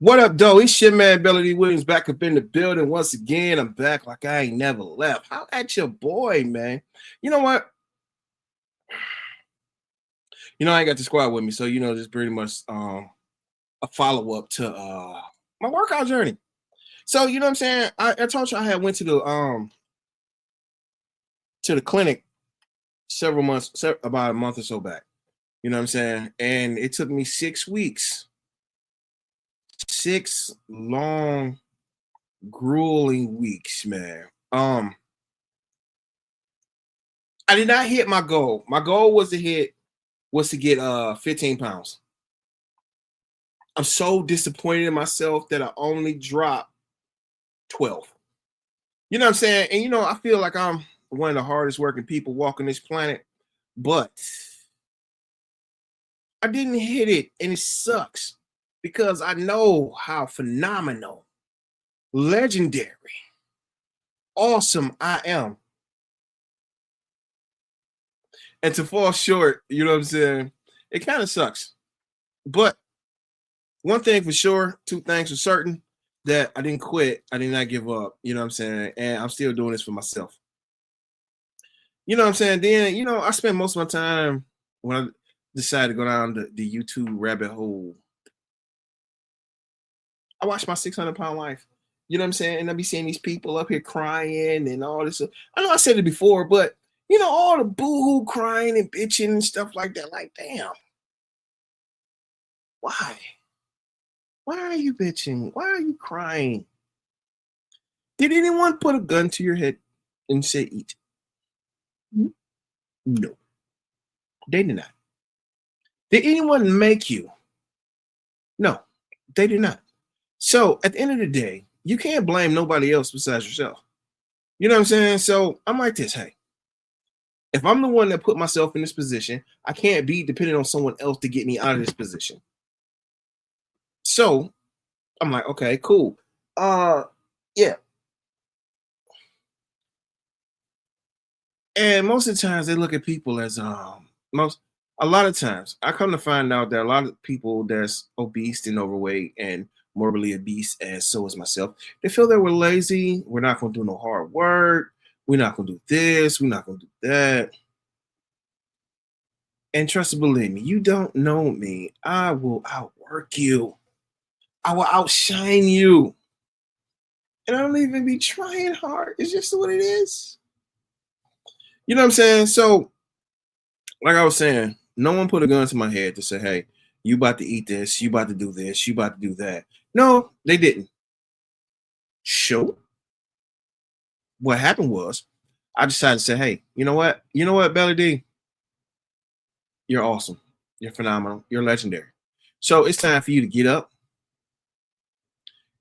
What up, though? It's your man, Belly D. Williams, back up in the building once again. I'm back like I ain't never left. How at your boy, man? You know what? I ain't got the squad with me, so just pretty much a follow-up to my workout journey. So you know what I'm saying? I told you I had went to the clinic about a month or so back. You know what I'm saying? And it took me 6 weeks, 6 long grueling weeks, man. I did not hit my goal. My goal was to get 15 pounds. I'm so disappointed in myself that I only dropped 12. You know what I'm saying? And I feel like I'm one of the hardest working people walking this planet, but I didn't hit it, and it sucks because I know how phenomenal, legendary, awesome I am. And to fall short, you know what I'm saying? It kind of sucks. But one thing for sure, two things for certain, that I didn't quit. I did not give up. You know what I'm saying? And I'm still doing this for myself. You know what I'm saying? Then, I spent most of my time when I decided to go down the YouTube rabbit hole. I watched my 600-pound life. You know what I'm saying? And I be seeing these people up here crying and all this. I know I said it before, but all the boo-hoo crying and bitching and stuff like that. Like, damn. Why? Why are you bitching? Why are you crying? Did anyone put a gun to your head and say eat? No. They did not. Did anyone make you? No, they did not. So at the end of the day, you can't blame nobody else besides yourself. You know what I'm saying? So I'm like this, hey, if I'm the one that put myself in this position, I can't be dependent on someone else to get me out of this position. So I'm like, okay, cool. Yeah. And most of the times they look at people as a lot of times I come to find out that a lot of people that's obese and overweight and morbidly obese, as so is myself, they feel that we're lazy, we're not gonna do no hard work, we're not gonna do this, we're not gonna do that. And trust and believe me, you don't know me. I will outwork you. I will outshine you. And I don't even be trying hard. It's just what it is. You know what I'm saying? So, like I was saying, no one put a gun to my head to say, hey, you about to eat this, you about to do this, you about to do that. No, they didn't. So, what happened was I decided to say, hey, you know what? You know what, Belly D? You're awesome. You're phenomenal. You're legendary. So it's time for you to get up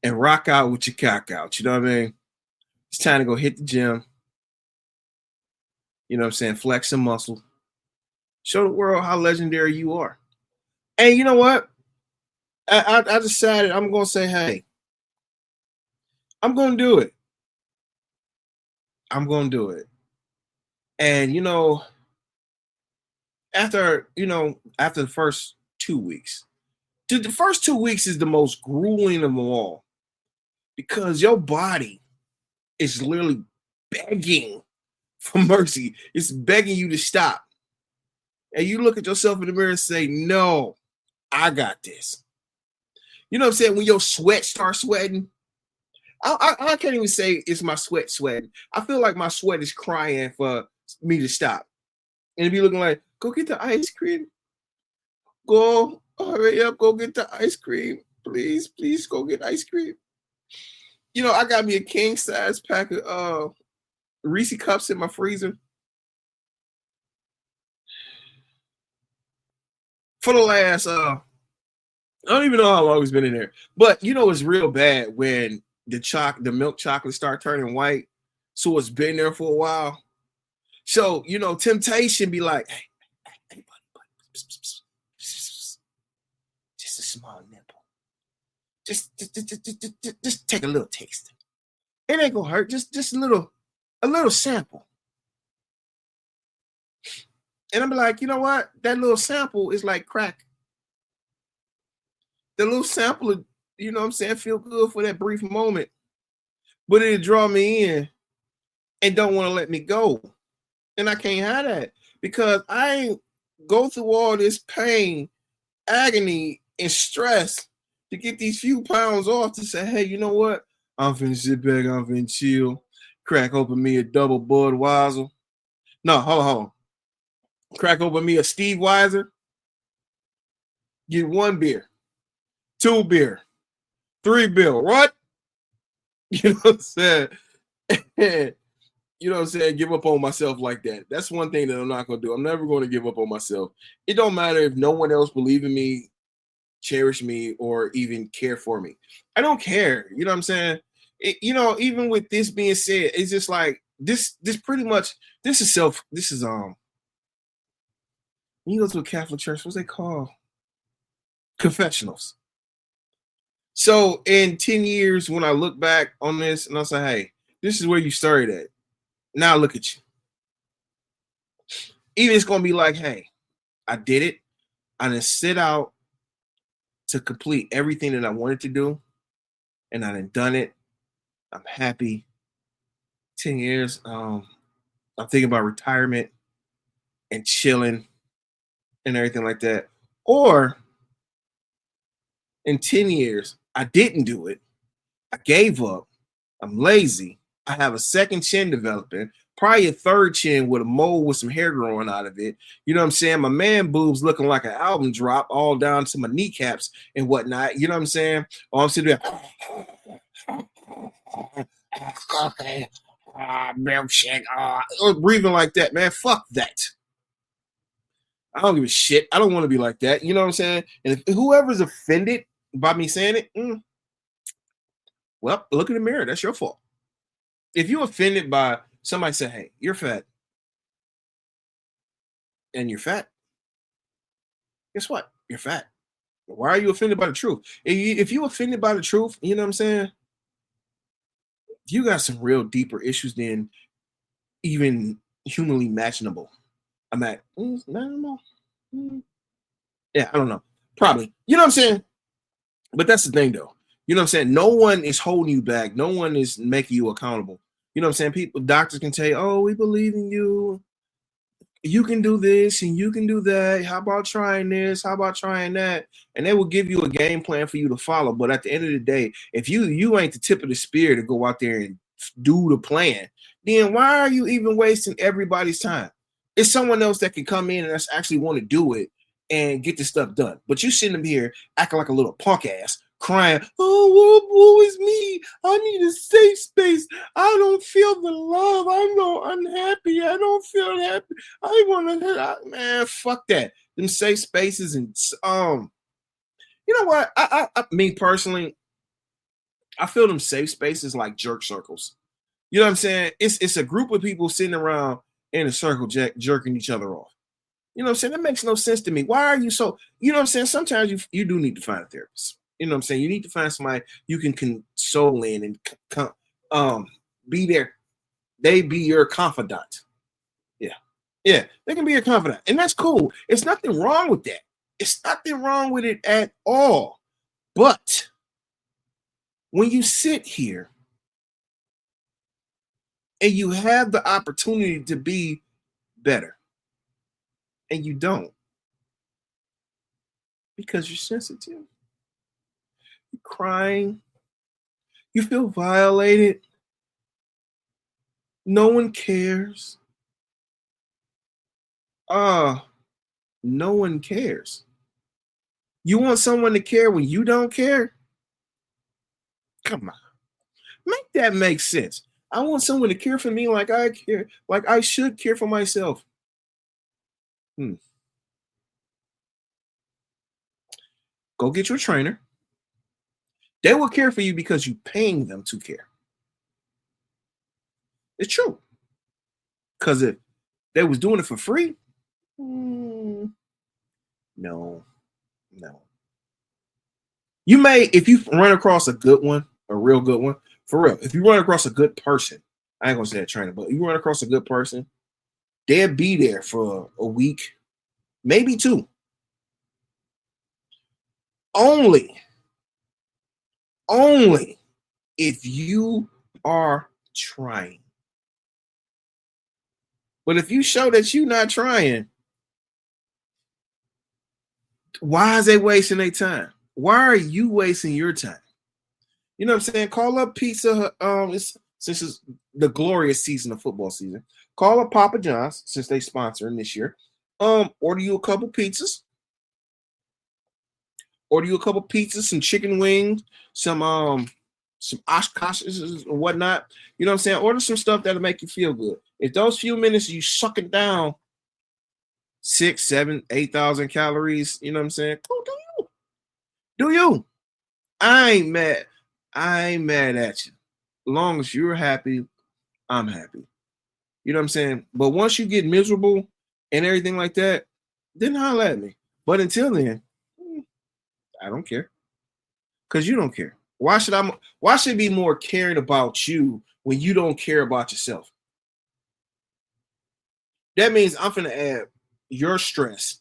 and rock out with your cock out. You know what I mean? It's time to go hit the gym. You know what I'm saying? Flex some muscle. Show the world how legendary you are. And you know what? I decided I'm going to say, hey, I'm going to do it. I'm going to do it. And, after the first 2 weeks, the first 2 weeks is the most grueling of them all because your body is literally begging for mercy. It's begging you to stop. And you look at yourself in the mirror and say, no, I got this. You know what I'm saying? When your sweat starts sweating, I can't even say it's my sweat sweating. I feel like my sweat is crying for me to stop. And it'd be looking like, go get the ice cream. Go, hurry up, go get the ice cream. Please, please go get ice cream. I got me a king size pack of Reese cups in my freezer. For the last I don't even know how long it's been in there. But it's real bad when the milk chocolate start turning white. So it's been there for a while. So, temptation be like, hey, buddy, just a small nipple. Just take a little taste. It ain't gonna hurt. Just a little sample. And I'm like, you know what? That little sample is like crack. The little sample you know what I'm saying, feel good for that brief moment, but it'll draw me in and don't want to let me go. And I can't have that because I ain't go through all this pain, agony, and stress to get these few pounds off to say, hey, you know what? I'm finna sit back, I'm finna chill, crack open me a double Budweiser. No, hold on. Crack open me a Steve Weiser, get 1 beer, 2 beer, 3 bill. What? You know what I'm saying? You know what I'm saying? Give up on myself like that. That's one thing that I'm not gonna do. I'm never going to give up on myself. It don't matter if no one else believe in me, cherish me, or even care for me. I don't care. You know what I'm saying? Even with this being said, it's just like this pretty much this is when you go to a Catholic church, what's they call? Confessionals. So in 10 years, when I look back on this and I say, hey, this is where you started at. Now look at you. Even it's gonna be like, hey, I did it. I didn't sit out to complete everything that I wanted to do, and I didn't done it. I'm happy. 10 years. I'm thinking about retirement and chilling and everything like that. Or in 10 years, I didn't do it. I gave up. I'm lazy. I have a second chin developing, probably a third chin with a mole with some hair growing out of it. You know what I'm saying? My man boobs looking like an album drop all down to my kneecaps and whatnot. You know what I'm saying? Or I'm sitting there, okay, milkshake, or breathing like that, man. Fuck that. I don't give a shit. I don't want to be like that. You know what I'm saying? And if whoever's offended by me saying it, well, look in the mirror. That's your fault. If you're offended by somebody say, hey, you're fat, and you're fat, guess what? You're fat. Why are you offended by the truth? If you're offended by the truth, you know what I'm saying? You got some real deeper issues than even humanly imaginable. I'm at, no, yeah, I don't know. Probably. You know what I'm saying? But that's the thing, though. You know what I'm saying? No one is holding you back. No one is making you accountable. You know what I'm saying? People, doctors can tell you, oh, we believe in you. You can do this and you can do that. How about trying this? How about trying that? And they will give you a game plan for you to follow. But at the end of the day, if you ain't the tip of the spear to go out there and do the plan, then why are you even wasting everybody's time? It's someone else that can come in and that's actually want to do it and get the stuff done. But you sitting them here acting like a little punk ass, crying, oh, woe is me. I need a safe space. I don't feel the love. I'm no unhappy. I don't feel happy. I want to, man, fuck that. Them safe spaces and you know what? Me personally, I feel them safe spaces like jerk circles. You know what I'm saying? It's a group of people sitting around in a circle jerking each other off. You know what I'm saying? That makes no sense to me. Why are you so, you know what I'm saying? Sometimes you do need to find a therapist. You know what I'm saying? You need to find somebody you can console in and be there. They be your confidant. Yeah. Yeah. They can be your confidant. And that's cool. It's nothing wrong with that. It's nothing wrong with it at all. But when you sit here and you have the opportunity to be better and you don't because you're sensitive, you're crying, you feel violated, no one cares. No one cares. You want someone to care when you don't care? Come on. Make that make sense. I want someone to care for me like I care, like I should care for myself. Hmm. Go get your trainer. They will care for you because you're paying them to care. It's true. Because if they was doing it for free, no, no. You may, if you run across a good one, a real good one, for real, if you run across a good person, I ain't gonna say a trainer, but you run across a good person, they'll be there for a week, maybe two. Only only if you are trying. But if you show that you're not trying, why is they wasting their time? Why are you wasting your time? You know what I'm saying? Call up Pizza. Since it's the glorious season of football season. Call up Papa John's since they sponsoring this year. Order you a couple pizzas. Order you a couple pizzas, some chicken wings, some oshkoshes and whatnot. You know what I'm saying? Order some stuff that'll make you feel good. If those few minutes you suck it down 6, 7, 8,000 calories, you know what I'm saying? Cool, do you? Do you? I ain't mad. I ain't mad at you. As long as you're happy, I'm happy. You know what I'm saying? But once you get miserable and everything like that, then holler at me. But until then, I don't care. Because you don't care. Why should it be more caring about you when you don't care about yourself? That means I'm gonna add your stress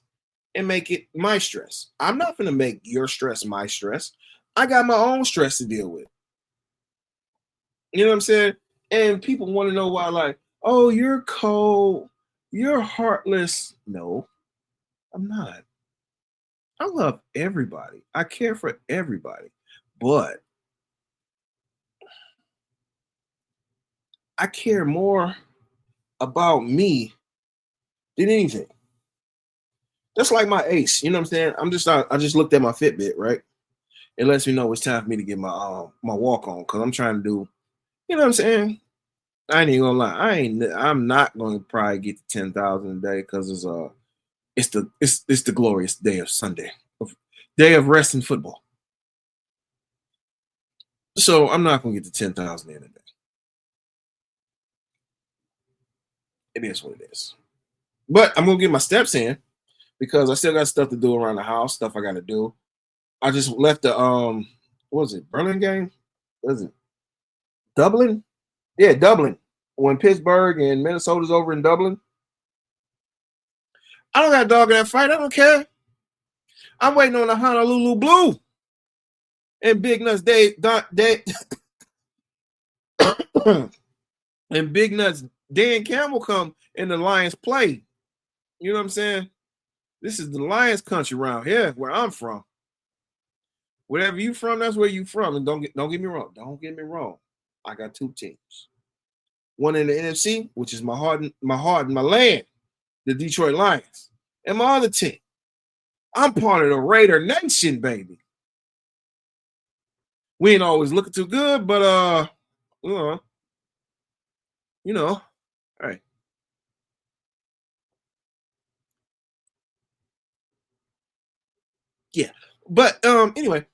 and make it my stress. I'm not gonna make your stress my stress. I got my own stress to deal with. You know what I'm saying? And people want to know why, like, oh, you're cold, you're heartless. No, I'm not. I love everybody. I care for everybody. But I care more about me than anything. That's like my ace. You know what I'm saying? I just looked at my Fitbit, right? It lets me know it's time for me to get my walk on because I'm trying to do, you know what I'm saying? I ain't even gonna lie. I'm not gonna probably get to 10,000 a day because it's the glorious day of Sunday. Day of rest in football. So I'm not gonna get to 10,000 in a day. It is what it is. But I'm gonna get my steps in because I still got stuff to do around the house, stuff I gotta do. I just left the what was it, Berlin game? What is it? Dublin? Yeah, Dublin. When Pittsburgh and Minnesota's over in Dublin. I don't got a dog in that fight. I don't care. I'm waiting on the Honolulu Blue and Big Nuts and Big Nuts Dan Campbell come and the Lions play. You know what I'm saying? This is the Lions country around here where I'm from. Wherever you from, that's where you from. And don't get me wrong. Don't get me wrong. I got two teams. One in the NFC, which is my heart and my land, the Detroit Lions. And my other team. I'm part of the Raider Nation, baby. We ain't always looking too good, but all right. Yeah. But anyway,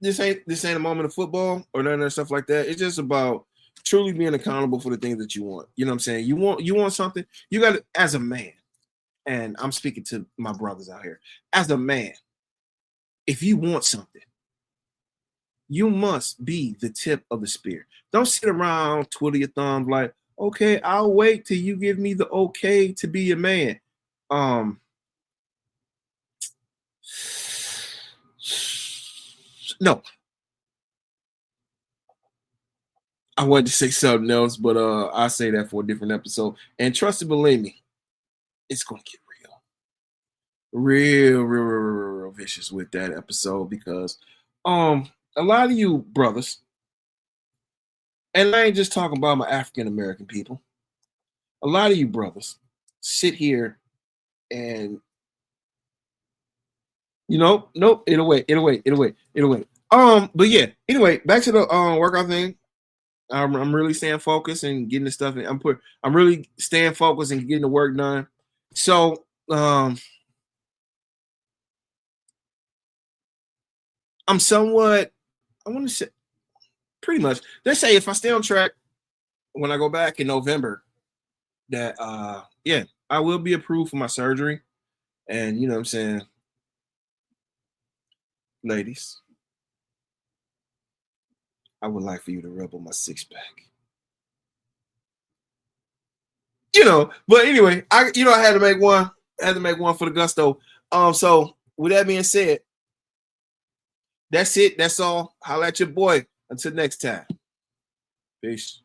this ain't a moment of football or none of that stuff like that. It's just about truly being accountable for the things that you want. You know what I'm saying? You want something, you got to, as a man, and I'm speaking to my brothers out here, as a man, if you want something, you must be the tip of the spear. Don't sit around, twiddle your thumbs like, okay, I'll wait till you give me the okay to be a man. Um, no, I wanted to say something else, but I'll say that for a different episode. And trust and believe me, it's gonna get real vicious with that episode because a lot of you brothers, and I ain't just talking about my African American people, a lot of you brothers sit here and nope, it'll wait. But yeah, anyway, back to the workout thing. I'm really staying focused and getting the stuff in. I'm really staying focused and getting the work done. So I'm somewhat, I want to say pretty much, let's say if I stay on track when I go back in November, that yeah, I will be approved for my surgery. And you know what I'm saying, ladies, I would like for you to rub on my six pack. But anyway, I had to make one. I had to make one for the gusto. So with that being said, That's it. That's all. Holla at your boy. Until next time. Peace.